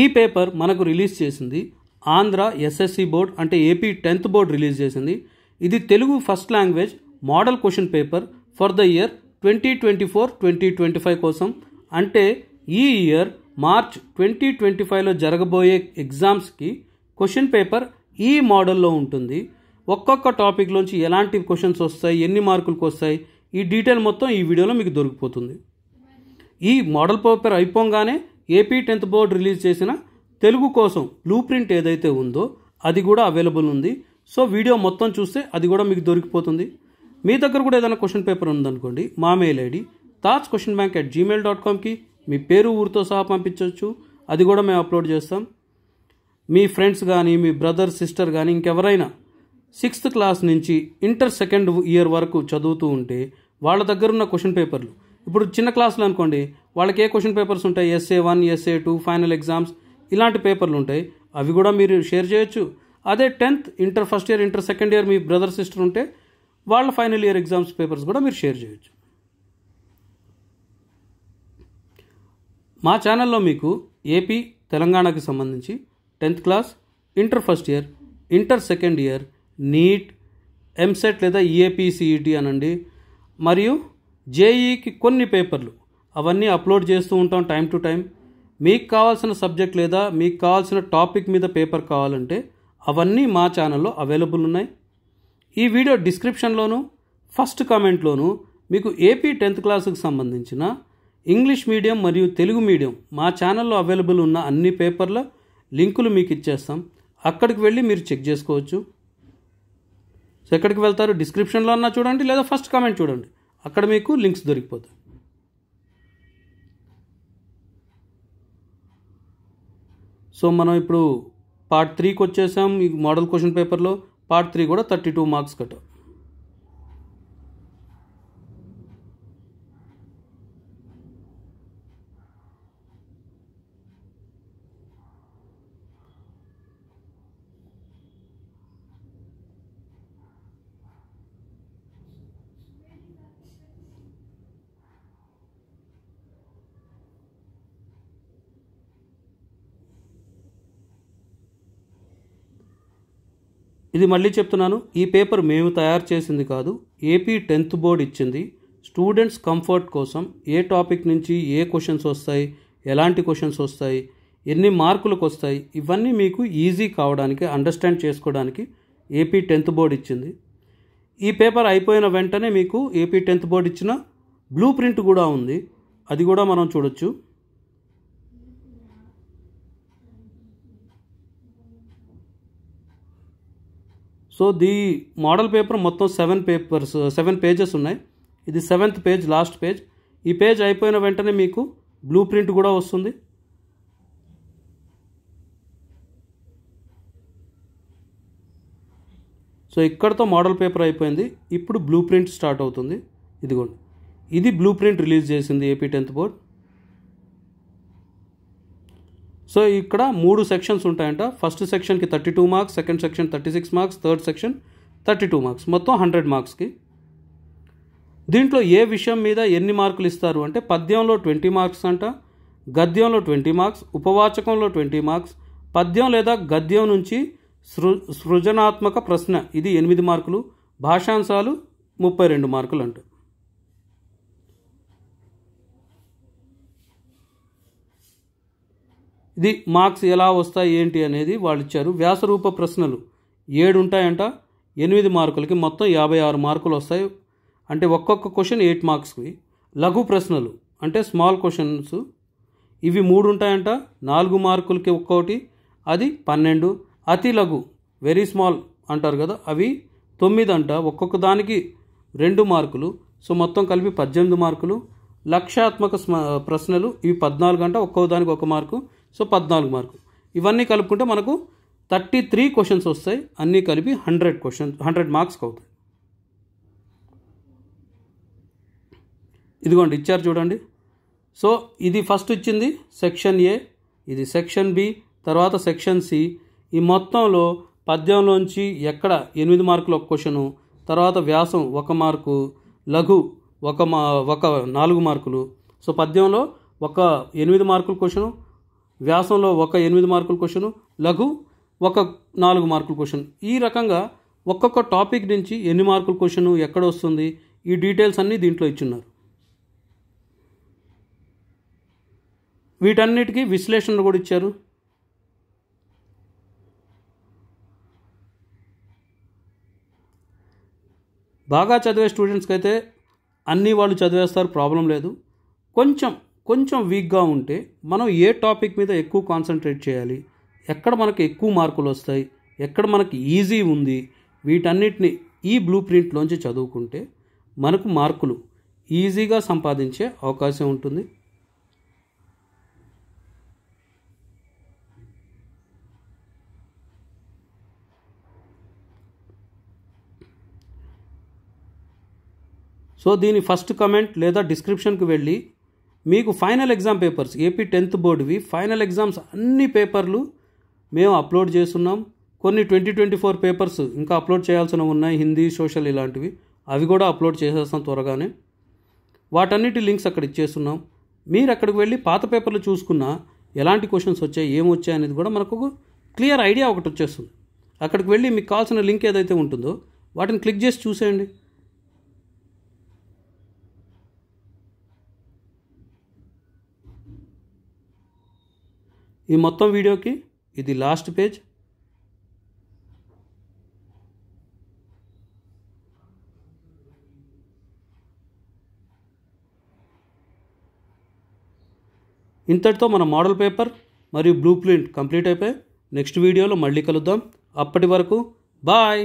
ఈ పేపర్ మనకు రిలీజ్ చేసింది ఆంధ్ర ఎస్ఎస్సి బోర్డ్, అంటే ఏపీ 10th బోర్డ్ రిలీజ్ చేసింది. ఇది Telugu first language model question paper for the year 2024-2025 కోసం. అంటే ఈ ఇయర్ మార్చ్ 2025లో జరగబోయే ఎగ్జామ్స్కి క్వశ్చన్ పేపర్ ఈ మోడల్లో ఉంటుంది. ఒక్కొక్క టాపిక్లోంచి ఎలాంటి క్వశ్చన్స్ వస్తాయి, ఎన్ని మార్కులకు వస్తాయి, ఈ డీటెయిల్ మొత్తం ఈ వీడియోలో మీకు దొరికిపోతుంది. ఈ మోడల్ పేపర్ అయిపోగానే ఏపీ 10th బోర్డ్ రిలీజ్ చేసిన తెలుగు కోసం బ్లూ ప్రింట్ ఏదైతే ఉందో అది కూడా అవైలబుల్ ఉంది. సో వీడియో మొత్తం చూస్తే అది కూడా మీకు దొరికిపోతుంది. మీ దగ్గర కూడా ఏదైనా క్వశ్చన్ పేపర్ ఉందనుకోండి, మా మెయిల్ ఐడి tajquestionbank@gmail.comకి మీ పేరు ఊరితో సహా పంపించవచ్చు. అది కూడా మేము అప్లోడ్ చేస్తాం. మీ ఫ్రెండ్స్ కానీ, మీ బ్రదర్ సిస్టర్ కానీ, ఇంకెవరైనా 6th క్లాస్ నుంచి ఇంటర్ 2nd ఇయర్ వరకు చదువుతూ ఉంటే వాళ్ళ దగ్గర ఉన్న క్వశ్చన్ పేపర్లు, ఇప్పుడు చిన్న క్లాసులు అనుకోండి, వాళ్ళకి ఏ క్వశ్చన్ పేపర్స్ ఉంటాయి, SA1, SA2, ఫైనల్ ఎగ్జామ్స్, ఇలాంటి పేపర్లు ఉంటాయి. అవి కూడా మీరు షేర్ చేయొచ్చు. అదే 10th, inter 1st year, inter 2nd year మీ బ్రదర్ సిస్టర్ ఉంటే వాళ్ళ ఫైనల్ ఇయర్ ఎగ్జామ్స్ పేపర్స్ కూడా మీరు షేర్ చేయొచ్చు. మా ఛానల్లో మీకు ఏపీ, తెలంగాణకి సంబంధించి 10th class, inter 1st year, inter 2nd year, NEET, EAMCET లేదా EAPCET అనండి, మరియు JEEకి కొన్ని పేపర్లు అవన్నీ అప్లోడ్ చేస్తూ ఉంటాం టైం టు టైం. మీకు కావాల్సిన సబ్జెక్ట్ లేదా మీకు కావాల్సిన టాపిక్ మీద పేపర్ కావాలంటే అవన్నీ మా ఛానల్లో అవైలబుల్ ఉన్నాయి. ఈ వీడియో డిస్క్రిప్షన్లోను ఫస్ట్ కామెంట్లోను మీకు ఏపీ 10th క్లాస్కి సంబంధించిన ఇంగ్లీష్ మీడియం మరియు తెలుగు మీడియం మా ఛానల్లో అవైలబుల్ ఉన్న అన్ని పేపర్ల లింకులు మీకు ఇచ్చేస్తాం. అక్కడికి వెళ్ళి మీరు చెక్ చేసుకోవచ్చు. సో ఎక్కడికి వెళ్తారు, డిస్క్రిప్షన్లో అన్నా చూడండి లేదా ఫస్ట్ కామెంట్ చూడండి, అక్కడ మీకు లింక్స్ దొరికిపోతాయి. సో మనం ఇప్పుడు పార్ట్ 3కి వచ్చేసాం. ఈ మోడల్ క్వశ్చన్ పేపర్లో పార్ట్ 3 కూడా 32 మార్క్స్ కట్ట. ఇది మళ్ళీ చెప్తున్నాను, ఈ పేపర్ మేము తయారు చేసింది కాదు, ఏపీ 10th బోర్డ్ ఇచ్చింది. స్టూడెంట్స్ కంఫర్ట్ కోసం ఏ టాపిక్ నుంచి ఏ క్వశ్చన్స్ వస్తాయి, ఎలాంటి క్వశ్చన్స్ వస్తాయి, ఎన్ని మార్కులకు వస్తాయి, ఇవన్నీ మీకు ఈజీ కావడానికి, అండర్స్టాండ్ చేసుకోవడానికి ఏపీ 10th బోర్డ్ ఇచ్చింది. ఈ పేపర్ అయిపోయిన వెంటనే మీకు ఏపీ 10th బోర్డ్ ఇచ్చిన బ్లూ ప్రింట్ కూడా ఉంది, అది కూడా మనం చూడొచ్చు. సో ది మోడల్ పేపర్ మొత్తం 7 పేజెస్ ఉన్నాయి. ఇది 7th పేజ్, లాస్ట్ పేజ్. ఈ పేజ్ అయిపోయిన వెంటనే మీకు బ్లూ ప్రింట్ కూడా వస్తుంది. సో ఇక్కడతో మోడల్ పేపర్ అయిపోయింది. ఇప్పుడు బ్లూ ప్రింట్ స్టార్ట్ అవుతుంది. ఇదిగోండి, ఇది బ్లూ ప్రింట్ రిలీజ్ చేసింది ఏపీ 10th బోర్డ్. సో ఇక్కడ 3 సెక్షన్స్ ఉంటాయంట. ఫస్ట్ సెక్షన్కి 32 marks, second section 36 marks, third section 32 marks, మొత్తం 100 మార్క్స్కి. దీంట్లో ఏ విషయం మీద ఎన్ని మార్కులు ఇస్తారు అంటే పద్యంలో 20 మార్క్స్ అంట, గద్యంలో 20 మార్క్స్, ఉపవాచకంలో 20 మార్క్స్, పద్యం లేదా గద్యం నుంచి సృజనాత్మక ప్రశ్న ఇది 8 మార్కులు, భాషాంశాలు 32 మార్కులు అంట. ఇది మార్క్స్ ఎలా వస్తాయి ఏంటి అనేది వాళ్ళు ఇచ్చారు. వ్యాసరూప ప్రశ్నలు 7 ఉంటాయంట, 8 మార్కులకి మొత్తం 56 మార్కులు వస్తాయి. అంటే ఒక్కొక్క క్వశ్చన్ 8 మార్క్స్కి. లఘు ప్రశ్నలు అంటే స్మాల్ క్వశ్చన్స్, ఇవి 3 ఉంటాయంట, 4 మార్కులకి ఒక్కొక్కటి, అది 12. అతి లఘు వెరీ స్మాల్ అంటారు కదా, అవి 9 అంట, ఒక్కొక్క దానికి 2 మార్కులు. సో మొత్తం కలిపి 18 మార్కులు. లక్ష్యాత్మక ప్రశ్నలు ఇవి 14 అంట, ఒక్కొక్క దానికి 1 మార్కు, సో 14 మార్కులు. ఇవన్నీ కలుపుకుంటే మనకు 33 క్వశ్చన్స్ వస్తాయి. అన్నీ కలిపి 100 మార్క్స్కి అవుతాయి. ఇదిగోండి ఇచ్చారు చూడండి. సో ఇది ఫస్ట్ ఇచ్చింది సెక్షన్ ఏ, ఇది సెక్షన్ బి, తర్వాత సెక్షన్ సి. ఈ మొత్తంలో పద్యంలోంచి ఎక్కడ 8 మార్కులు ఒక క్వశ్చను, తర్వాత వ్యాసం 1 మార్కు, లఘు ఒక 4 మార్కులు. సో పద్యంలో 8 మార్కుల క్వశ్చను, వ్యాసంలో ఒక 8 మార్కుల క్వశ్చను, లఘు ఒక 4 మార్కుల క్వశ్చన్. ఈ రకంగా ఒక్కొక్క టాపిక్ నుంచి ఎన్ని మార్కుల క్వశ్చను ఎక్కడ వస్తుంది ఈ డీటెయిల్స్ అన్నీ దీంట్లో ఇచ్చున్నారు. వీటన్నిటికీ విశ్లేషణ కూడా ఇచ్చారు. బాగా చదివే స్టూడెంట్స్కి అయితే అన్నీ వాళ్ళు చదివేస్తారు, ప్రాబ్లం లేదు. కొంచెం వీక్గా ఉంటే మనం ఏ టాపిక్ మీద ఎక్కువ కాన్సన్ట్రేట్ చేయాలి, ఎక్కడ మనకి ఎక్కువ మార్కులు వస్తాయి, ఎక్కడ మనకి ఈజీ ఉంది, వీటన్నిటిని ఈ బ్లూ ప్రింట్లోంచి చదువుకుంటే మనకు మార్కులు ఈజీగా సంపాదించే అవకాశం ఉంటుంది. సో దీని ఫస్ట్ కమెంట్ లేదా డిస్క్రిప్షన్కి వెళ్ళి మీకు final exam papers AP 10th బోర్డువి ఫైనల్ ఎగ్జామ్స్ అన్ని పేపర్లు మేము అప్లోడ్ చేస్తున్నాం. కొన్ని 2024 పేపర్స్ ఇంకా అప్లోడ్ చేయాల్సినవి ఉన్నాయి, హిందీ, సోషల్ ఇలాంటివి. అవి కూడా అప్లోడ్ చేసేస్తాం త్వరగానే. వాటన్నిటి లింక్స్ అక్కడ ఇచ్చేస్తున్నాం. మీరు అక్కడికి వెళ్ళి పాత పేపర్లు చూసుకున్నా ఎలాంటి క్వశ్చన్స్ వచ్చాయి, ఏమొచ్చాయి అనేది కూడా మనకు క్లియర్ ఐడియా ఒకటి వచ్చేస్తుంది. అక్కడికి వెళ్ళి మీకు కావాల్సిన లింక్ ఏదైతే ఉంటుందో వాటిని క్లిక్ చేసి చూసేయండి. ఈ మొత్తం వీడియోకి ఇది లాస్ట్ పేజ్. ఇంతటితో మన మోడల్ పేపర్ మరియు బ్లూ ప్రింట్ కంప్లీట్ అయిపోయి నెక్స్ట్ వీడియోలో మళ్ళీ కలుద్దాం. అప్పటి వరకు బాయ్.